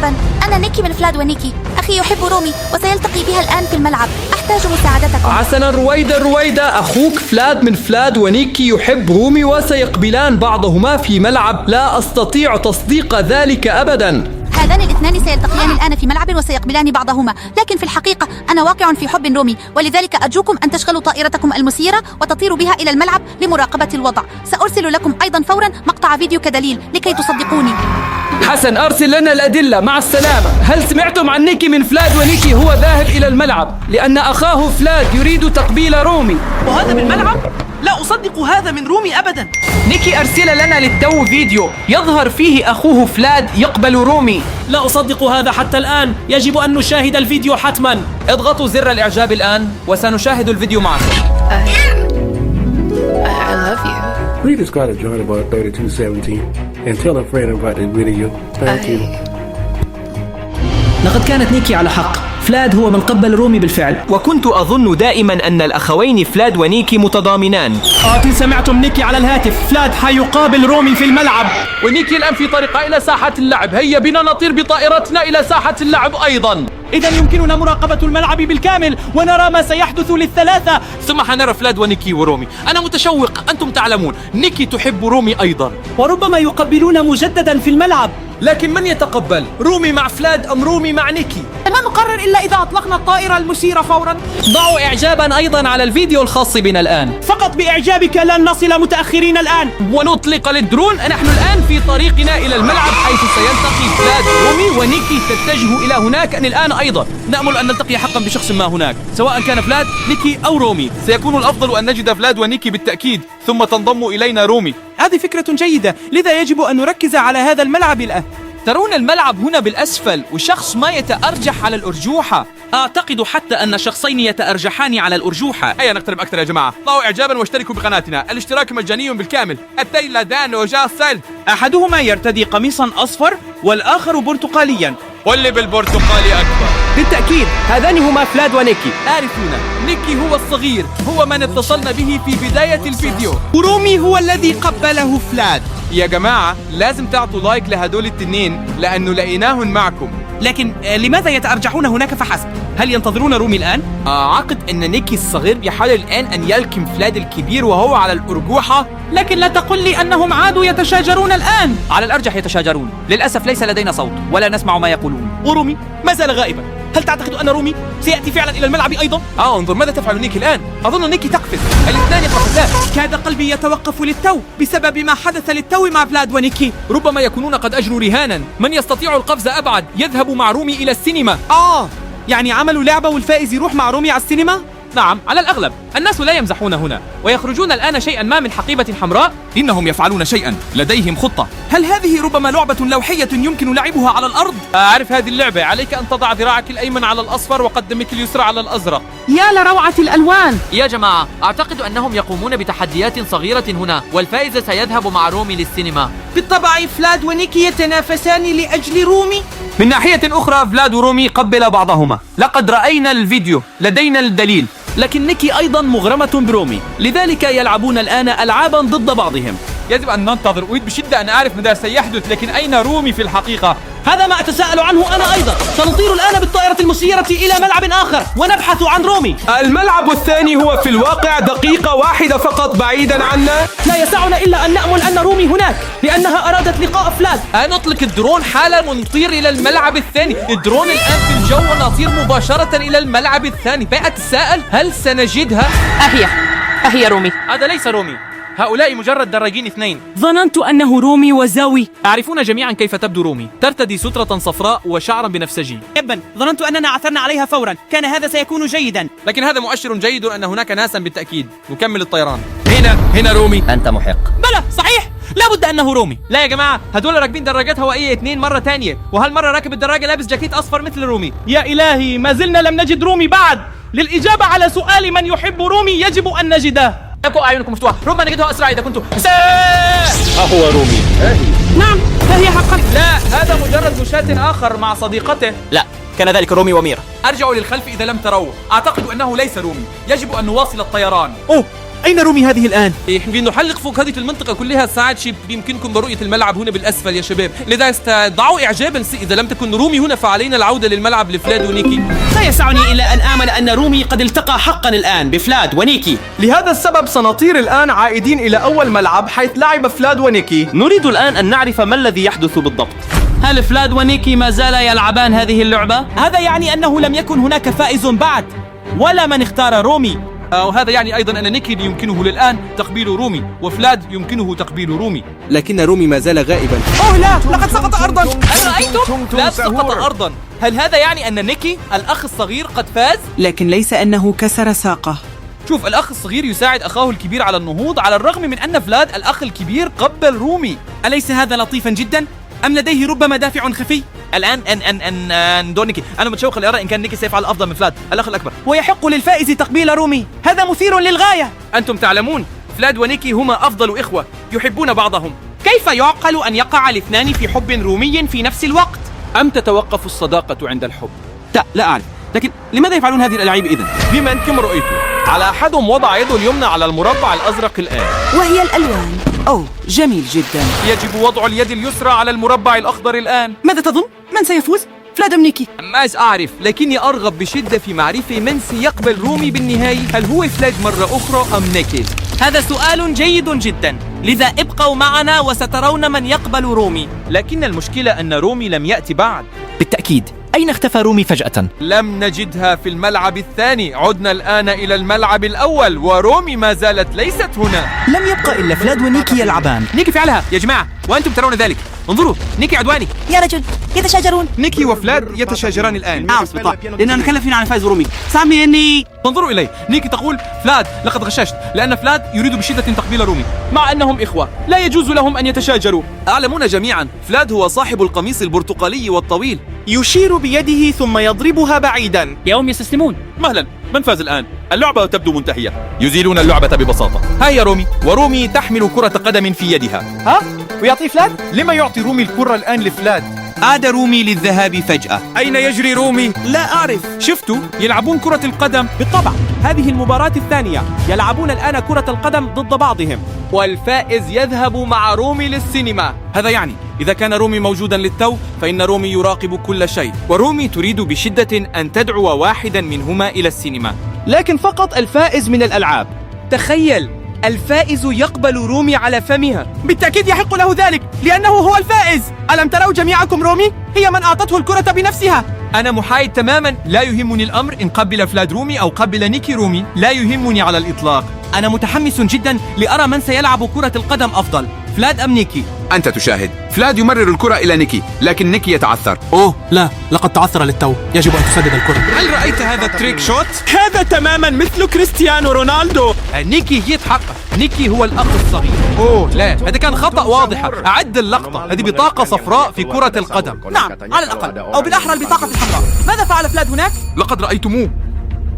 مرحبا، أنا نيكي من فلاد ونيكي. أخي يحب رومي وسيلتقي بها الآن في الملعب. أحتاج مساعدتكم. حسنا رويدا، أخوك فلاد من فلاد ونيكي يحب رومي وسيقبلان بعضهما في ملعب. لا أستطيع تصديق ذلك أبدا. هذان الاثنان سيلتقيان الآن في ملعب وسيقبلان بعضهما، لكن في الحقيقة أنا واقع في حب رومي، ولذلك أرجوكم أن تشغلوا طائرتكم المسيرة وتطيروا بها إلى الملعب لمراقبة الوضع. سأرسل لكم أيضا فورا مقطع فيديو كدليل لكي تصدقوني. حسن، أرسل لنا الأدلة. مع السلامة. هل سمعتم عن نيكي من فلاد ونيكي؟ هو ذاهب إلى الملعب لأن أخاه فلاد يريد تقبيل رومي. وهذا بالملعب؟ لا أصدق هذا من رومي أبدا. نيكي أرسل لنا للتو فيديو يظهر فيه أخوه فلاد يقبل رومي. لا أصدق هذا حتى الآن. يجب أن نشاهد الفيديو حتما. اضغطوا زر الإعجاب الآن وسنشاهد الفيديو معكم. I love you. Read this card to John about 3217 and tell a friend about the video. Thank you. لقد كانت نيكي على حق. فلاد هو من قبل رومي بالفعل. وكنت أظن دائما أن الأخوين فلاد ونيكي متضامنان. سمعتم نيكي على الهاتف. فلاد حيقابل رومي في الملعب. ونيكي الآن في طريقها إلى ساحة اللعب. هيا بنا نطير بطائرتنا إلى ساحة اللعب أيضا. إذا يمكننا مراقبة الملعب بالكامل ونرى ما سيحدث للثلاثة. ثم حنرى فلاد ونيكي ورومي. أنا متشوق. أنتم تعلمون نيكي تحب رومي أيضا، وربما يقبلون مجددا في الملعب. لكن من يتقبل؟ رومي مع فلاد أم رومي مع نيكي؟ ما نقرر إلا إذا أطلقنا الطائرة المشيرة فورا. ضعوا إعجابا أيضا على الفيديو الخاص بنا الآن. فقط بإعجابك لن نصل متأخرين الآن. ونطلق للدرون. نحن الآن في طريقنا إلى الملعب حيث سيلتقي فلاد رومي، ونيكي تتجه إلى هناك الآن أيضا. نأمل أن نلتقي حقا بشخص ما هناك، سواء كان فلاد، نيكي أو رومي. سيكون الأفضل أن نجد فلاد ونيكي بالتأكيد، ثم تنضم إلينا رومي. هذه فكرة جيدة، لذا يجب أن نركز على هذا الملعب الآن. ترون الملعب هنا بالأسفل، وشخص ما يتأرجح على الأرجوحة. أعتقد حتى أن شخصين يتأرجحان على الأرجوحة. هيا نقترب أكثر يا جماعة. ضعوا إعجابا واشتركوا بقناتنا. الاشتراك مجاني بالكامل. التيلا دان وجاسل. أحدهما يرتدي قميصا أصفر والآخر برتقاليا. واللي بالبرتقالي أكبر. بالتأكيد هذان هما فلاد ونيكي. عارفون نيكي هو الصغير، هو من اتصلنا به في بداية الفيديو. ورومي هو الذي قبله فلاد. يا جماعة لازم تعطوا لايك لهدول التنين لأنه لقيناهن معكم. لكن لماذا يتأرجحون هناك فحسب؟ هل ينتظرون رومي الآن؟ أعتقد أن نيكي الصغير يحاول الآن أن يلكم فلاد الكبير وهو على الأرجوحة. لكن لا تقل لي أنهم عادوا يتشاجرون الآن. على الأرجح يتشاجرون. للأسف ليس لدينا صوت ولا نسمع ما يقولون. ورومي ما زال غائبا. هل تعتقد أن رومي سيأتي فعلا إلى الملعب أيضا؟ انظر ماذا تفعل نيكي الآن. أظن نيكي تقفز. الاثنان يقفزان. كاد قلبي يتوقف للتو بسبب ما حدث للتو مع فلاد ونيكي. ربما يكونون قد أجروا رهانا. من يستطيع القفز أبعد يذهب مع رومي إلى السينما. يعني عملوا لعبة والفائز يروح مع رومي على السينما؟ نعم، على الأغلب. الناس لا يمزحون هنا ويخرجون الآن شيئا ما من حقيبة حمراء. إنهم يفعلون شيئا، لديهم خطة. هل هذه ربما لعبة لوحية يمكن لعبها على الأرض؟ أعرف هذه اللعبة. عليك أن تضع ذراعك الأيمن على الأصفر وقدمك اليسرى على الأزرق. يا لروعة الألوان. يا جماعة أعتقد أنهم يقومون بتحديات صغيرة هنا، والفائز سيذهب مع رومي للسينما. بالطبع فلاد ونيكي يتنافسان لأجل رومي. من ناحية أخرى فلاد ورومي قبل بعضهما. لقد رأينا الفيديو، لدينا الدليل. لكن نيكي أيضا مغرمة برومي، لذلك يلعبون الآن ألعابا ضد بعضهم. يجب أن ننتظر. أريد بشدة أن أعرف ماذا سيحدث، لكن أين رومي في الحقيقة؟ هذا ما أتساءل عنه أنا أيضا. سنطير الآن بالطائرة المسيرة إلى ملعب آخر ونبحث عن رومي. الملعب الثاني هو في الواقع دقيقة واحدة فقط بعيدا عنا. لا يسعنا إلا أن نأمل أن رومي هناك لأنها أرادت لقاء فلاد. نطلق الدرون حالا ونطير إلى الملعب الثاني. الدرون الآن في الجو ونطير مباشرة إلى الملعب الثاني. أتساءل هل سنجدها؟ أهي رومي. هذا ليس رومي، هؤلاء مجرد دراجين اثنين. ظننت أنه رومي وزاوي. أعرفون جميعا كيف تبدو رومي. ترتدي سترة صفراء وشعرا بنفسجي. يبا ظننت أننا عثرنا عليها فورا. كان هذا سيكون جيدا. لكن هذا مؤشر جيد أن هناك ناسا بالتأكيد. نكمل الطيران. هنا رومي. أنت محق. بلى صحيح، لابد أنه رومي. لا يا جماعة، هدول راكبين دراجات هوائية اثنين مرة تانية، وهالمرة راكب الدراجة لابس جاكيت أصفر مثل رومي. يا إلهي، ما زلنا لم نجد رومي بعد. للإجابة على سؤال من يحب رومي يجب أن نجده. ابقوا أعينكم مفتوحة، ربما نجده أسرع إذا كنتم هو رومي. نعم، فهي حقا. لا، هذا مجرد مشاة آخر مع صديقته. لا، كان ذلك رومي وميرا. أرجعوا للخلف إذا لم تروه. أعتقد أنه ليس رومي. يجب أن نواصل الطيران. أين رومي هذه الآن؟ يمكن نحلق فوق هذه المنطقة كلها ساعات شيء يمكنكم برؤية الملعب هنا بالأسفل يا شباب، لذا ضعوا إعجابا إذا لم تكن رومي هنا فعلينا العودة للملعب لفلاد ونيكي. لا يسعني إلا أن آمن أن رومي قد التقى حقا الآن بفلاد ونيكي. لهذا السبب سنطير الآن عائدين إلى أول ملعب حيث لعب فلاد ونيكي. نريد الآن أن نعرف ما الذي يحدث بالضبط. هل فلاد ونيكي ما زالا يلعبان هذه اللعبة؟ هذا يعني أنه لم يكن هناك فائز بعد ولا من اختار رومي. وهذا يعني أيضا أن نيكي يمكنه للآن تقبيل رومي وفلاد يمكنه تقبيل رومي. لكن رومي ما زال غائبا. أوه لا، لقد سقط أرضا. هل رأيتم؟ فلاد سقط أرضا. هل هذا يعني أن نيكي الأخ الصغير قد فاز؟ لكن ليس أنه كسر ساقه. شوف، الأخ الصغير يساعد أخاه الكبير على النهوض على الرغم من أن فلاد الأخ الكبير قبل رومي. أليس هذا لطيفا جدا؟ أم لديه ربما دافع خفي؟ الآن أن دون نيكي، أنا متشوق لأرى إن كان نيكي سيفعل أفضل من فلاد الأخ الأكبر. ويحق للفائز تقبيل رومي، هذا مثير للغاية. أنتم تعلمون فلاد ونيكي هما أفضل إخوة يحبون بعضهم. كيف يعقل أن يقع الاثنان في حب رومي في نفس الوقت؟ أم تتوقف الصداقة عند الحب؟ لا أعرف، لكن لماذا يفعلون هذه الألعاب إذن؟ بما أنكم رأيتم على أحدهم وضع يده اليمنى على المربع الأزرق الآن، وهي الألوان. أوه جميل جدا. يجب وضع اليد اليسرى على المربع الأخضر الآن. ماذا تظن؟ من سيفوز؟ فلاد أم نيكي؟ ما أعرف، لكني أرغب بشدة في معرفة من سيقبل رومي بالنهاية. هل هو فلاد مرة أخرى أم نيكي؟ هذا سؤال جيد جدا، لذا ابقوا معنا وسترون من يقبل رومي. لكن المشكلة أن رومي لم يأتي بعد. بالتأكيد. أين اختفى رومي فجأة؟ لم نجدها في الملعب الثاني. عدنا الآن إلى الملعب الأول ورومي ما زالت ليست هنا. لم يبقى إلا فلاد ونيكي يلعبان. نيكي فعلها يا جماعة وأنتم ترون ذلك. انظروا، نيكي عدواني. يا رجل يتشاجرون. نيكي وفلاد يتشاجران الآن. نعم سلطان، لأننا نتكلم فينا عن فائز رومي. سامي أني انظروا إلي، نيكي تقول فلاد لقد غششت، لأن فلاد يريد بشدة تقبيل رومي، مع أنهم إخوة لا يجوز لهم أن يتشاجروا. أعلمون جميعا فلاد هو صاحب القميص البرتقالي والطويل. يشير بيده ثم يضربها بعيدا. يوم يستسلمون. مهلا، من فاز الآن؟ اللعبة تبدو منتهية. يزيلون اللعبة ببساطة. هيا رومي، ورومي تحمل كرة قدم في يدها. ها؟ ويعطي فلاد؟ لما يعطي رومي الكرة الآن لفلاد؟ عاد رومي للذهاب فجأة. أين يجري رومي؟ لا أعرف. شفتوا؟ يلعبون كرة القدم. بالطبع، هذه المباراة الثانية، يلعبون الآن كرة القدم ضد بعضهم. والفائز يذهب مع رومي للسينما. هذا يعني إذا كان رومي موجودا للتو فإن رومي يراقب كل شيء، ورومي تريد بشدة أن تدعو واحدا منهما إلى السينما. لكن فقط الفائز من الألعاب. تخيل، الفائز يقبل رومي على فمها. بالتأكيد يحق له ذلك لأنه هو الفائز. ألم تروا جميعكم رومي؟ هي من أعطته الكرة بنفسها. أنا محايد تماما، لا يهمني الأمر إن قبل فلاد رومي أو قبل نيكي رومي، لا يهمني على الإطلاق. أنا متحمس جدا لأرى من سيلعب كرة القدم أفضل، فلاد أم نيكي. أنت تشاهد، فلاد يمرر الكرة إلى نيكي، لكن نيكي يتعثر. أوه لا، لقد تعثر للتو، يجب أن تسدد الكرة. هل رأيت هذا التريك شوت؟ هذا تماما مثل كريستيانو رونالدو. نيكي يتحقق، نيكي هو الأخ الصغير. أوه لا، هذا كان خطأ واضحة. أعد اللقطة، هذه بطاقة صفراء في كرة القدم. نعم على الأقل، أو بالأحرى البطاقة الحمراء. ماذا فعل فلاد هناك؟ لقد رأيتموه،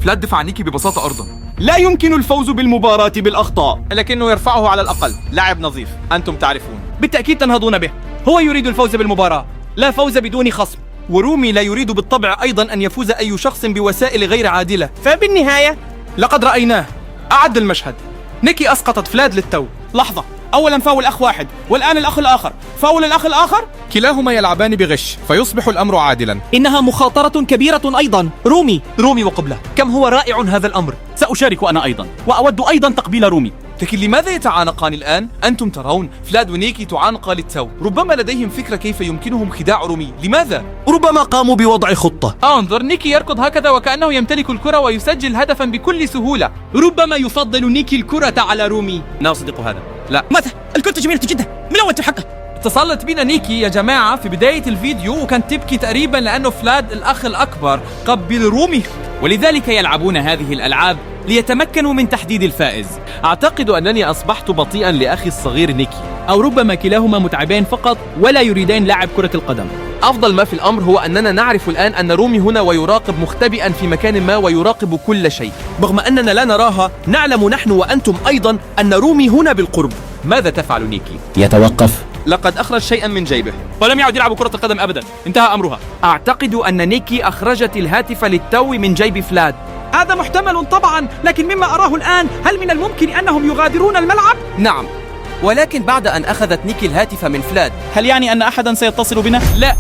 فلاد دفع نيكي ببساطة أرضا. لا يمكن الفوز بالمباراة بالأخطاء، لكنه يرفعه على الأقل. لاعب نظيف، أنتم تعرفون. بالتأكيد تنهضون به. هو يريد الفوز بالمباراة، لا فوز بدون خصم. ورومي لا يريد بالطبع أيضا أن يفوز أي شخص بوسائل غير عادلة. فبالنهاية لقد رأيناه. أعد المشهد، نيكي أسقطت فلاد للتو. لحظة، أولا فاول أخ واحد والآن الأخ الآخر، فاول الأخ الآخر. كلاهما يلعبان بغش فيصبح الأمر عادلا. إنها مخاطرة كبيرة أيضا. رومي وقبله، كم هو رائع هذا الأمر. سأشارك أنا أيضا، وأود أيضا تقبيل رومي. لكن لماذا يتعانقان الآن؟ أنتم ترون فلاد ونيكي تعانقا للتو. ربما لديهم فكرة كيف يمكنهم خداع رومي. لماذا؟ ربما قاموا بوضع خطة. انظر، نيكي يركض هكذا وكأنه يمتلك الكرة ويسجل هدفا بكل سهولة. ربما يفضل نيكي الكرة على رومي. لا أصدق هذا. لا، ماذا؟ الكرة جميلة جدا، من أول تحقق. اتصلت بنا نيكي يا جماعة في بداية الفيديو وكانت تبكي تقريبا لأنه فلاد الأخ الأكبر قبل رومي، ولذلك يلعبون هذه الألعاب ليتمكنوا من تحديد الفائز. أعتقد أنني أصبحت بطيئا لأخي الصغير نيكي، أو ربما كلاهما متعبين فقط ولا يريدان لعب كرة القدم. أفضل ما في الأمر هو أننا نعرف الآن أن رومي هنا ويراقب مختبئا في مكان ما ويراقب كل شيء. رغم أننا لا نراها، نعلم نحن وأنتم أيضا أن رومي هنا بالقرب. ماذا تفعل نيكي؟ يتوقف. لقد أخرج شيئا من جيبه ولم يعد يلعب كرة القدم أبدا، انتهى أمرها. أعتقد أن نيكي أخرجت الهاتف للتو من جيب فلاد. هذا محتمل طبعا، لكن مما أراه الآن هل من الممكن أنهم يغادرون الملعب؟ نعم، ولكن بعد أن أخذت نيكي الهاتف من فلاد. هل يعني أن أحدا سيتصل بنا؟ لا،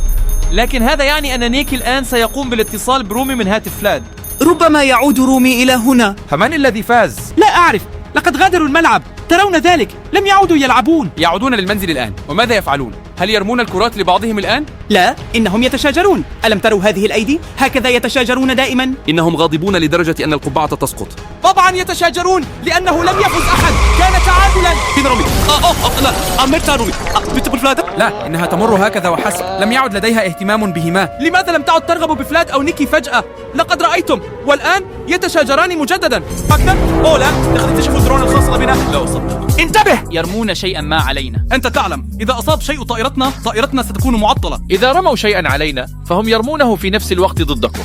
لكن هذا يعني أن نيكي الآن سيقوم بالاتصال برومي من هاتف فلاد. ربما يعود رومي إلى هنا. فمن الذي فاز؟ لا أعرف، لقد غادروا الملعب، ترون ذلك، لم يعودوا يلعبون. يعودون للمنزل الآن، وماذا يفعلون؟ هل يرمون الكرات لبعضهم الآن؟ لا، إنهم يتشاجرون. ألم تروا هذه الأيدي؟ هكذا يتشاجرون دائما. إنهم غاضبون لدرجة أن القبعة تسقط. طبعا يتشاجرون لأنه لم يفز أحد، كان تعادلا. فين رومي؟ لا، أمرت رومي. بنت فلاد؟ لا، إنها تمر هكذا وحسب، لم يعد لديها اهتمام بهما. لماذا لم تعد ترغب بفلاد أو نيكي فجأة؟ لقد رأيتم، والآن يتشاجران مجددا. أكثر؟ أوه لا، لقد اكتشفوا الدرون الخاصة بنا. لا أصدق. انتبه! يرمون شيئا ما علينا. أنت تعلم، إذا أصاب شيء طائرتنا ستكون معطلة. إذا رموا شيئا علينا فهم يرمونه في نفس الوقت ضدكم.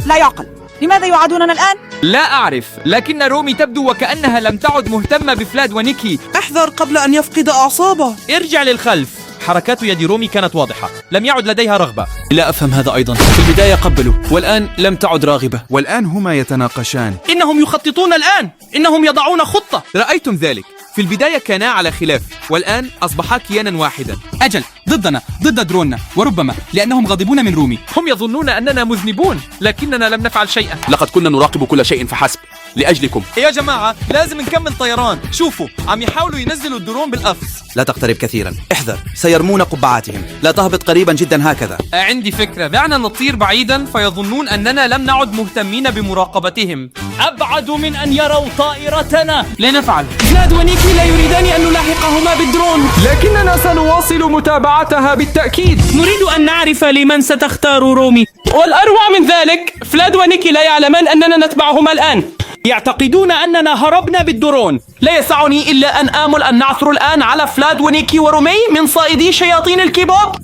لا يعقل. لماذا يعادوننا الآن؟ لا أعرف، لكن رومي تبدو وكأنها لم تعد مهتمة بفلاد ونيكي. احذر قبل أن يفقد أعصابه. ارجع للخلف. حركات يد رومي كانت واضحة، لم يعد لديها رغبة. لا أفهم هذا أيضا. في البداية قبلوا، والآن لم تعد راغبة. والآن هما يتناقشان. إنهم يخططون الآن، إنهم يضعون خطة. رأيتم ذلك؟ في البداية كانا على خلاف، والآن أصبحا كيانا واحدا. أجل، ضدنا، ضد دروننا، وربما لأنهم غاضبون من رومي. هم يظنون أننا مذنبون، لكننا لم نفعل شيئا. لقد كنا نراقب كل شيء فحسب لأجلكم. يا جماعة لازم نكمل طيران. شوفوا، عم يحاولوا ينزلوا الدرون بالقفز. لا تقترب كثيرا، احذر، سيرمون قبعاتهم. لا تهبط قريبا جدا هكذا. عندي فكرة، دعنا نطير بعيدا فيظنون أننا لم نعد مهتمين بمراقبتهم. أبعد من أن يروا طائرتنا. لنفعل. فلاد ونيكي لا يريدان أن نلاحقهما بالدرون، لكننا سنواصل متابعتها بالتأكيد. نريد أن نعرف لمن ستختار رومي، والأروع من ذلك فلاد ونيكي لا يعلمان أننا نتبعهما الآن. يعتقدون أننا هربنا بالدرون. لا يسعني إلا أن آمل أن نعثر الآن على فلاد ونيكي ورومي من صائدي شياطين الكيبوب.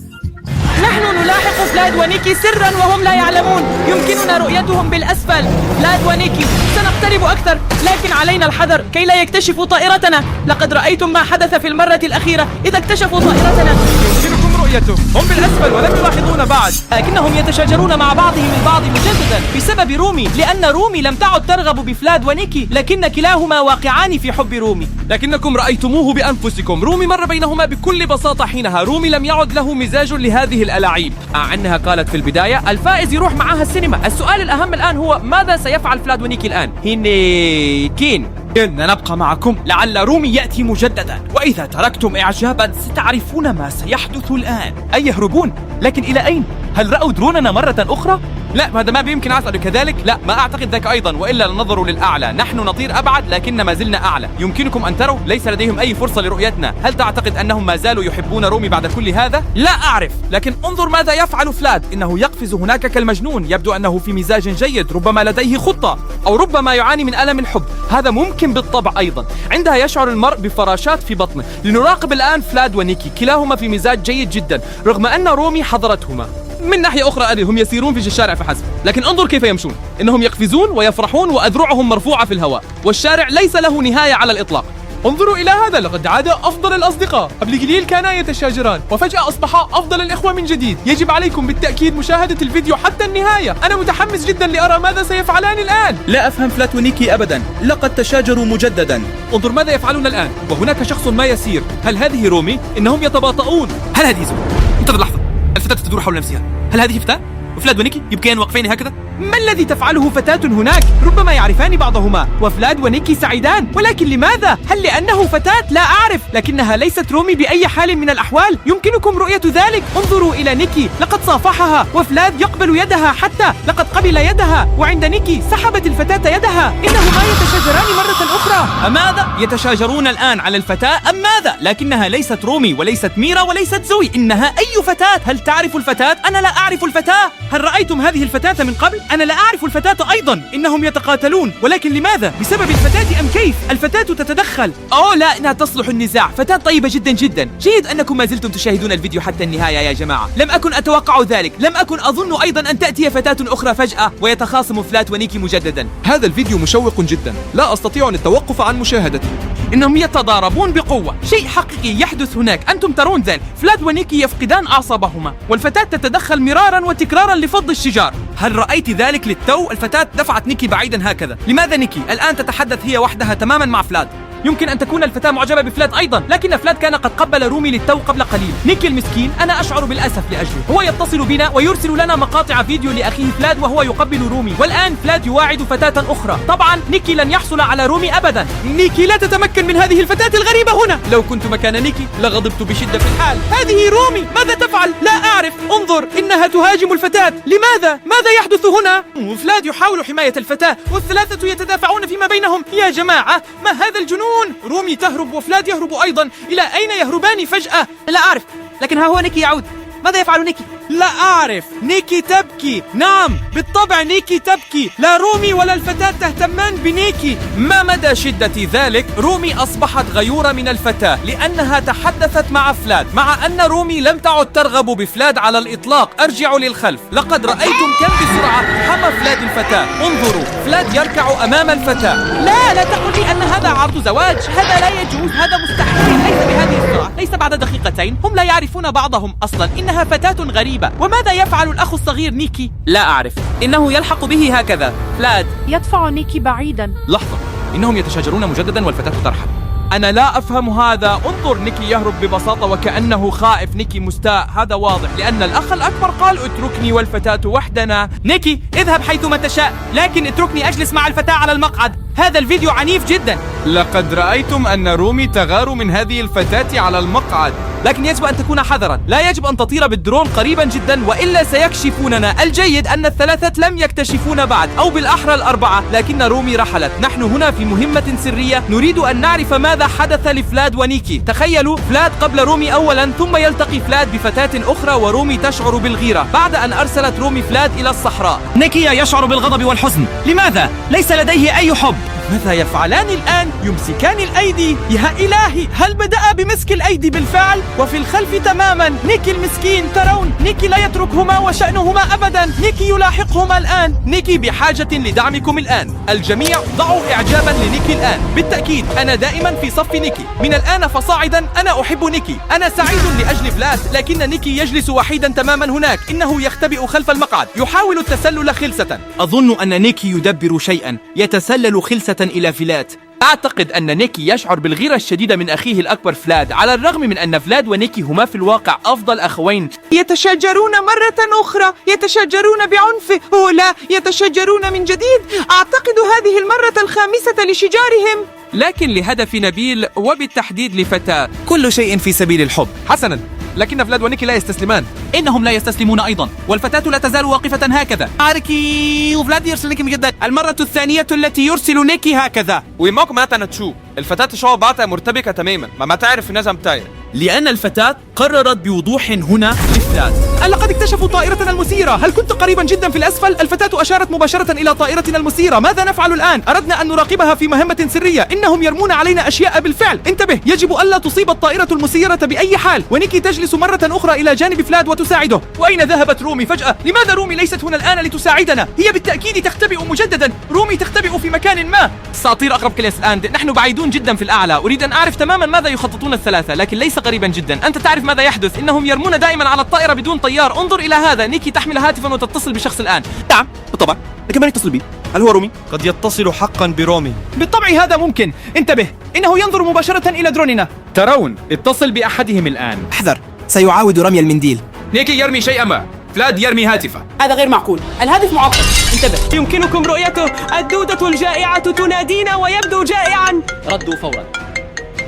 نحن نلاحق فلاد ونيكي سرا وهم لا يعلمون، يمكننا رؤيتهم بالأسفل. فلاد ونيكي سنقترب أكثر، لكن علينا الحذر كي لا يكتشفوا طائرتنا. لقد رأيتم ما حدث في المرة الأخيرة إذا اكتشفوا طائرتنا. يمكنكم رؤيتهم، هم بالأسفل ولم يلاحظون بعد. لكنهم يتشاجرون مع بعضهم البعض مجددا بسبب رومي، لأن رومي لم تعد ترغب بفلاد ونيكي، لكن كلاهما واقعان في حب رومي. لكنكم رأيتموه بأنفسكم، رومي مر بينهما بكل بساطة حينها. رومي لم يعد له مزاج لهذه الألاعيب. عنها قالت في البداية الفائز يروح معها السينما. السؤال الأهم الآن هو ماذا سيفعل فلاد ونيكي الآن؟ هنيكين، إننا نبقى معكم لعل رومي يأتي مجددا، وإذا تركتم إعجابا ستعرفون ما سيحدث الآن. أي يهربون؟ لكن إلى أين؟ هل رأوا دروننا مرة أخرى؟ لا، هذا ما بيمكن أسأل كذلك. لا، ما أعتقد ذاك أيضا، وإلا لنظروا للأعلى. نحن نطير أبعد لكن ما زلنا أعلى. يمكنكم أن تروا ليس لديهم أي فرصة لرؤيتنا. هل تعتقد أنهم ما زالوا يحبون رومي بعد كل هذا؟ لا أعرف، لكن انظر ماذا يفعل فلاد. إنه يقفز هناك كالمجنون، يبدو أنه في مزاج جيد، ربما لديه خطة، أو ربما يعاني من ألم الحب. هذا ممكن بالطبع أيضا. عندها يشعر المرء بفراشات في بطنه. لنراقب الآن فلاد ونيكي، كلاهما في مزاج جيد جدا رغم أن رومي حضرتهما. من ناحية أخرى هم يسيرون في الشارع فحسب، لكن انظر كيف يمشون. إنهم يقفزون ويفرحون وأذرعهم مرفوعة في الهواء، والشارع ليس له نهاية على الإطلاق. انظروا إلى هذا، لقد عاد أفضل الأصدقاء. قبل قليل كانا يتشاجران وفجأة أصبحا أفضل الإخوة من جديد. يجب عليكم بالتأكيد مشاهدة الفيديو حتى النهاية. أنا متحمس جدا لأرى ماذا سيفعلان الآن. لا أفهم فلاد ونيكي أبدا، لقد تشاجروا مجددا. انظر ماذا يفعلون الآن، وهناك شخص ما يسير. هل هذه رومي؟ إنهم يتباطؤون. هل هذه زوجة؟ انتظر لحظة، الفتاة تدور حول نفسها. هل هذه فتاة؟ وفلاد ونيكي يبقيان واقفين هكذا؟ ما الذي تفعله فتاة هناك؟ ربما يعرفان بعضهما، وفلاد ونيكي سعيدان، ولكن لماذا؟ هل لأنه فتاة؟ لا أعرف، لكنها ليست رومي بأي حال من الأحوال. يمكنكم رؤية ذلك. انظروا إلى نيكي، لقد صافحها، وفلاد يقبل يدها، حتى لقد قبل يدها، وعند نيكي سحبت الفتاة يدها. إنهما يتشاجران مرة أخرى. أماذا؟ يتشاجرون الآن على الفتاة أم ماذا؟ لكنها ليست رومي وليست ميرا وليست زوي، إنها أي فتاة. هل تعرف الفتاة؟ أنا لا أعرف الفتاة. هل رأيتم هذه الفتاة من قبل؟ أنا لا أعرف الفتاة أيضا. إنهم يتقاتلون، ولكن لماذا؟ بسبب الفتاة أم كيف؟ الفتاة تتدخل. لا، إنها تصلح النزاع. فتاة طيبة جدا جدا. جيد أنكم ما زلتم تشاهدون الفيديو حتى النهاية يا جماعة. لم أكن أتوقع ذلك. لم أكن أظن أيضا أن تأتي فتاة أخرى فجأة ويتخاصم فلاد ونيكي مجددا. هذا الفيديو مشوق جدا، لا أستطيع أن التوقف عن مشاهدته. إنهم يتضاربون بقوة. شيء حقيقي يحدث هناك، أنتم ترون ذلك. فلاد ونيكي يفقدان أعصابهما، والفتاة تتدخل مرارا وتكرارا لفض الشجار. هل رأيت ذلك للتو؟ الفتاة دفعت نيكي بعيدا هكذا. لماذا نيكي الآن تتحدث هي وحدها تماما مع فلاد؟ يمكن أن تكون الفتاة معجبة بفلاد أيضا، لكن فلاد كان قد قبل رومي للتو قبل قليل. نيكي المسكين أنا أشعر بالأسف لأجله، هو يتصل بنا ويرسل لنا مقاطع فيديو لأخيه فلاد وهو يقبل رومي، والآن فلاد يواعد فتاة أخرى. طبعا نيكي لن يحصل على رومي أبدا. نيكي لا تتمكن من هذه الفتاة الغريبة هنا. لو كنت مكان نيكي لغضبت بشدة في الحال. هذه رومي، ماذا تفعل؟ لا أعرف. انظر، إنها تهاجم الفتاة. لماذا؟ ماذا يحدث هنا؟ فلاد يحاول حماية الفتاة والثلاثة يتدافعون فيما بينهم. يا جماعة، ما هذا الجنون؟ رومي تهرب وفلاد يهرب أيضا. إلى أين يهربان فجأة؟ لا أعرف، لكن ها هو نيكي يعود. ماذا يفعل نيكي؟ لا أعرف. نيكي تبكي. نعم بالطبع نيكي تبكي. لا رومي ولا الفتاة تهتمان بنيكي. ما مدى شدة ذلك؟ رومي أصبحت غيورة من الفتاة لأنها تحدثت مع فلاد، مع أن رومي لم تعد ترغب بفلاد على الإطلاق. أرجع للخلف، لقد رأيتم كم بسرعة حمى فلاد الفتاة. انظروا، فلاد يركع أمام الفتاة. لا تقل لي أن هذا عرض زواج. هذا لا يجوز، هذا مستحيل. ليس بهذه السرعة، ليس بعد دقيقتين. هم لا يعرفون بعضهم أصلا. إنها فتاة غريبة. وماذا يفعل الأخ الصغير نيكي؟ لا أعرف، إنه يلحق به هكذا. فلاد يدفع نيكي بعيدا. لحظة، إنهم يتشاجرون مجددا والفتاة ترحب. أنا لا أفهم هذا. انظر، نيكي يهرب ببساطة وكأنه خائف. نيكي مستاء، هذا واضح، لأن الأخ الأكبر قال اتركني والفتاة وحدنا. نيكي اذهب حيثما تشاء، لكن اتركني أجلس مع الفتاة على المقعد. هذا الفيديو عنيف جدا. لقد رأيتم أن رومي تغار من هذه الفتاة على المقعد، لكن يجب أن تكون حذرا. لا يجب أن تطير بالدرون قريبا جدا وإلا سيكشفوننا. الجيد أن الثلاثة لم يكتشفونا بعد، أو بالأحرى الأربعة، لكن رومي رحلت. نحن هنا في مهمة سرية نريد أن نعرف ماذا حدث لفلاد ونيكي. تخيلوا، فلاد قبل رومي أولا، ثم يلتقي فلاد بفتاة أخرى ورومي تشعر بالغيرة بعد أن أرسلت رومي فلاد إلى الصحراء. نيكي يشعر بالغضب والحزن. لماذا؟ ليس لديه أي حب. ماذا يفعلان الآن؟ يمسكان الأيدي. يا إلهي، هل بدأ بمسك الأيدي بالفعل؟ وفي الخلف تماما نيكي المسكين. ترون، نيكي لا يتركهما وشأنهما أبدا. نيكي يلاحقهما الآن. نيكي بحاجة لدعمكم الآن. الجميع ضعوا إعجابا لنيكي الآن. بالتأكيد أنا دائما في صف نيكي. من الآن فصاعدا أنا أحب نيكي. أنا سعيد لأجل فلاد، لكن نيكي يجلس وحيدا تماما هناك. إنه يختبئ خلف المقعد، يحاول التسلل خلسة. أظن أن نيكي يدبر شيئا، يتسلل خلسة إلى فلاد. أعتقد أن نيكي يشعر بالغيرة الشديدة من أخيه الأكبر فلاد، على الرغم من أن فلاد ونيكي هما في الواقع أفضل أخوين. يتشاجرون مرة أخرى، يتشاجرون بعنف. لا، يتشاجرون من جديد. أعتقد هذه المرة الخامسة لشجارهم. لكن لهدف نبيل، وبالتحديد لفتاة. كل شيء في سبيل الحب. حسنا، لكن فلاد ونيكي لا يستسلمان. إنهم لا يستسلمون أيضا، والفتاة لا تزال واقفة هكذا. عاركي، وفلاد يرسل نيكي من جديد. المرة الثانية التي يرسل نيكي هكذا. ويماك ما تنتشو الفتاة شو بعتها مرتبكة تماما، ما تعرف النجم تاير. لأن الفتاة قررت بوضوح هنا لفلاد. لقد اكتشفوا طائرتنا المثيرة. هل كنت قريبا جدا في الأسفل؟ الفتاة أشارت مباشرة إلى طائرتنا المثيرة. ماذا نفعل الآن؟ أردنا أن نراقبها في مهمة سرية. إنهم يرمون علينا أشياء بالفعل. انتبه، يجب ألا تصيب الطائرة المثيرة بأي حال. ونيكي تجلس مرة أخرى إلى جانب فلاد وتساعده. وأين ذهبت رومي فجأة؟ لماذا رومي ليست هنا الآن لتساعدنا؟ هي بالتأكيد تختبئ مجددا. رومي تختبئ في مكان ما. سأطير أقرب كلاس الآن. نحن بعيدون جدا في الأعلى. أريد أن أعرف تماما ماذا يخططون الثلاثة، لكن ليس قريبا جدا. أنت تعرف ماذا يحدث. إنهم يرمون دائما على الطائرة بدون طيار. انظر إلى هذا. نيكي تحمل هاتفا وتتصل بشخص الآن. نعم بالطبع، لكن من يتصل بي؟ هل هو رومي؟ قد يتصل حقا برومي. بالطبع هذا ممكن. انتبه، إنه ينظر مباشرة إلى دروننا. ترون، اتصل بأحدهم الآن. احذر، سيعاود رمي المنديل. نيكي يرمي شيئا ما، فلاد يرمي هاتفه. هذا غير معقول، الهاتف معطل. انتبه. يمكنكم رؤيته، الدودة الجائعة تنادينا ويبدو جائعا. ردوا فورا.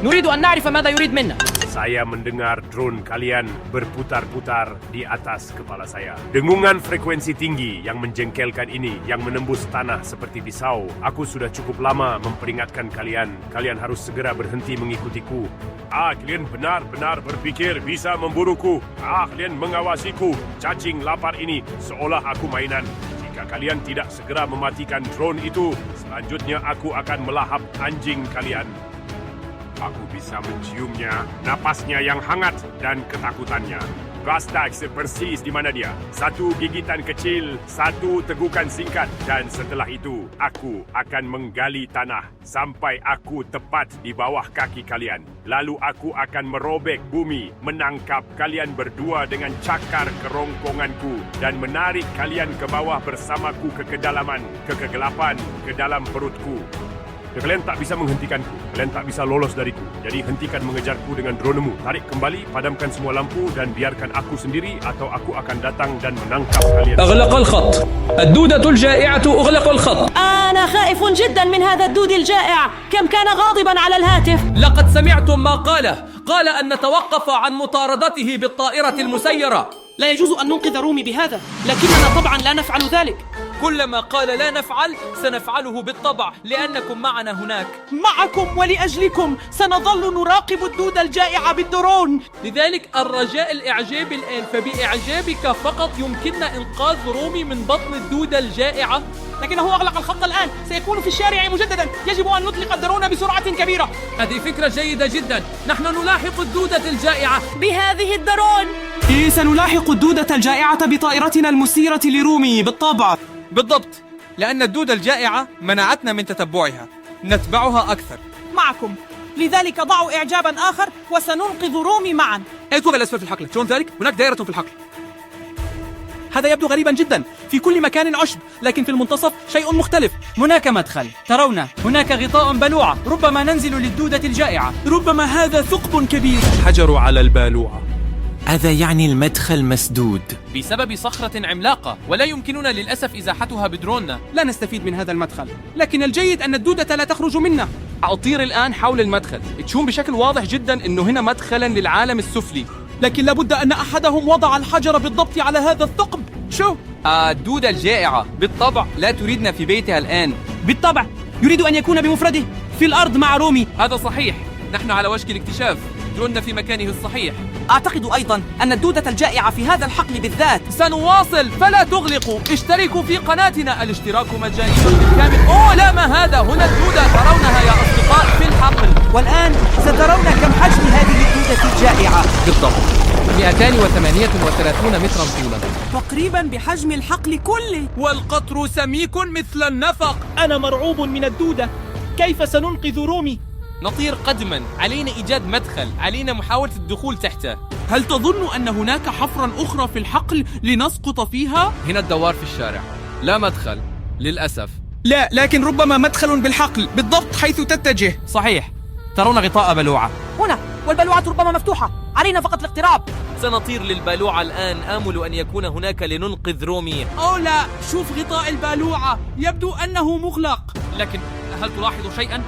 نريد أن نعرف ماذا يريد منا. Saya mendengar drone kalian berputar-putar di atas kepala saya. Dengungan frekuensi tinggi yang menjengkelkan ini, yang menembus tanah seperti pisau. Aku sudah cukup lama memperingatkan kalian. Kalian harus segera berhenti mengikutiku. Kalian benar-benar berfikir bisa memburuku. Kalian mengawasiku. Cacing lapar ini seolah aku mainan. Jika kalian tidak segera mematikan drone itu, selanjutnya aku akan melahap anjing kalian. Aku bisa menciumnya, napasnya yang hangat dan ketakutannya. Vastax persis di mana dia. Satu gigitan kecil, satu tegukan singkat dan setelah itu aku akan menggali tanah sampai aku tepat di bawah kaki kalian. Lalu aku akan merobek bumi, menangkap kalian berdua dengan cakar kerongkonganku dan menarik kalian ke bawah bersamaku ke kedalaman, ke kegelapan, ke dalam perutku. Kalian tak bisa menghentikanku. Kalian tak bisa lolos dariku. Jadi hentikan mengejarku dengan dronemu. Tarik kembali, padamkan semua lampu dan biarkan aku sendiri atau aku akan datang dan menangkap kalian. أغلق الخط. الدودة الجائعة أغلق الخط. أنا خائف جدا من هذا الدود الجائع. كم كان غاضبا على الهاتف. لقد سمعتم ما قاله. قال أن نتوقف عن مطاردته بالطائرة المسيرة. لا يجوز أن ننقذ رومي بهذا، لكننا طبعا لا نفعل ذلك. كلما قال لا نفعل سنفعله بالطبع لأنكم معنا هناك. معكم ولأجلكم سنظل نراقب الدود الجائع بالدرون. لذلك الرجاء الإعجاب الآن، فبإعجابك فقط يمكننا إنقاذ رومي من بطن الدودة الجائعة. لكنه أغلق الخط الآن، سيكون في الشارع مجددا. يجب أن نطلق الدرون بسرعة كبيرة. هذه فكرة جيدة جدا. نحن نلاحق الدودة الجائعة بهذه الدرون. سنلاحق الدودة الجائعة بطائرتنا المسيرة لرومي بالطبع. بالضبط، لأن الدودة الجائعة منعتنا من تتبعها. نتبعها أكثر. معكم، لذلك ضعوا إعجابا آخر وسننقذ رومي معا. ادخل الأسفل في الحقل. شلون ذلك؟ هناك دائرة في الحقل. هذا يبدو غريبا جدا. في كل مكان عشب، لكن في المنتصف شيء مختلف. هناك مدخل، ترون هناك غطاء بلوعة. ربما ننزل للدودة الجائعة. ربما هذا ثقب كبير. حجروا على البالوعة. هذا يعني المدخل مسدود بسبب صخرة عملاقة، ولا يمكننا للأسف إزاحتها بدروننا. لا نستفيد من هذا المدخل، لكن الجيد أن الدودة لا تخرج منا. أطير الآن حول المدخل. تشوفون بشكل واضح جدا أنه هنا مدخلا للعالم السفلي، لكن لابد أن أحدهم وضع الحجر بالضبط على هذا الثقب. شو؟ الدودة الجائعة بالطبع لا تريدنا في بيتها الآن. بالطبع يريد أن يكون بمفرده في الأرض مع رومي. هذا صحيح، نحن على وشك الاكتشاف. دروننا في مكانه الصحيح. أعتقد أيضا أن الدودة الجائعة في هذا الحقل بالذات. سنواصل، فلا تغلقوا. اشتركوا في قناتنا، الاشتراك مجاني بالكامل. أوه لا، ما هذا؟ هنا الدودة، ترونها يا أصدقاء في الحقل. والآن سترون كم حجم هذه الدودة الجائعة. بالضبط 238 مترا طولا، تقريبا بحجم الحقل كله. والقطر سميك مثل النفق. أنا مرعوب من الدودة. كيف سننقذ رومي؟ نطير قدما. علينا إيجاد مدخل، علينا محاولة الدخول تحته. هل تظن أن هناك حفرا أخرى في الحقل لنسقط فيها؟ هنا الدوار في الشارع، لا مدخل للأسف. لا، لكن ربما مدخل بالحقل بالضبط حيث تتجه. صحيح، ترون غطاء بلوعة هنا، والبلوعة ربما مفتوحة. علينا فقط الاقتراب. سنطير للبالوعة الآن. آمل أن يكون هناك لننقذ رومي. أو لا، شوف غطاء البالوعة، يبدو أنه مغلق. لكن هل تلاحظ شيئا؟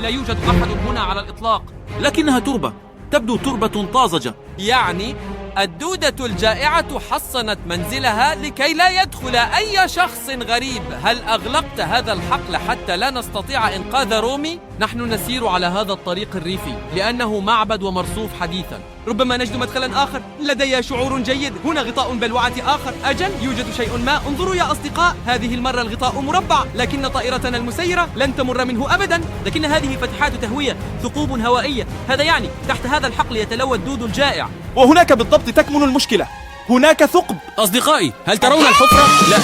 لا يوجد أحد هنا على الإطلاق. لكنها تربة، تبدو تربة طازجة. يعني الدودة الجائعة حصنت منزلها لكي لا يدخل أي شخص غريب. هل أغلقت هذا الحقل حتى لا نستطيع إنقاذ رومي؟ نحن نسير على هذا الطريق الريفي لأنه معبد ومرصوف حديثا. ربما نجد مدخلا آخر. لدي شعور جيد. هنا غطاء بلوعة آخر. أجل، يوجد شيء ما. انظروا يا أصدقاء، هذه المرة الغطاء مربع، لكن طائرتنا المسيرة لن تمر منه أبدا. لكن هذه فتحات تهوية، ثقوب هوائية. هذا يعني تحت هذا الحقل يتلوى الدود الجائع. وهناك بالضبط تكمن المشكلة. هناك ثقب. أصدقائي، هل ترون الحفرة؟ لا.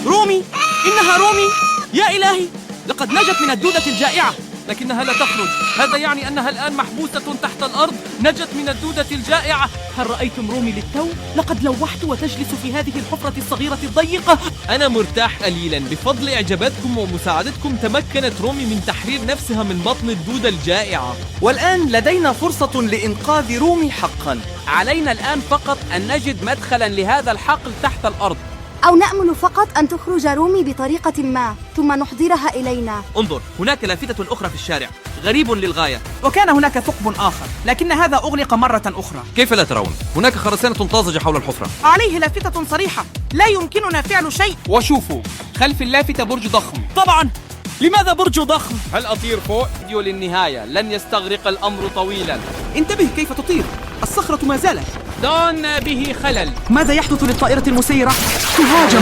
رومي، إنها رومي. يا إلهي، لقد نجت من الدودة الجائعة. لكنها لا تخرج. هذا يعني أنها الآن محبوسة تحت الأرض. نجت من الدودة الجائعة. هل رأيتم رومي للتو؟ لقد لوحت وتجلس في هذه الحفرة الصغيرة الضيقة. أنا مرتاح قليلا. بفضل إعجاباتكم ومساعدتكم تمكنت رومي من تحرير نفسها من بطن الدودة الجائعة. والآن لدينا فرصة لإنقاذ رومي حقا. علينا الآن فقط أن نجد مدخلا لهذا الحقل تحت الأرض، أو نأمل فقط أن تخرج رومي بطريقة ما ثم نحضرها إلينا. انظر، هناك لافتة أخرى في الشارع، غريب للغاية. وكان هناك ثقب آخر، لكن هذا أغلق مرة أخرى. كيف لا ترون؟ هناك خرسانة طازجة حول الحفرة. عليه لافتة صريحة، لا يمكننا فعل شيء. وشوفوا، خلف اللافتة برج ضخم. طبعا، لماذا برج ضخم؟ هل أطير فوق؟ فيديو للنهاية، لن يستغرق الأمر طويلا. انتبه كيف تطير، الصخرة ما زالت. دون به خلل. ماذا يحدث للطائرة المسيرة؟ تهاجم.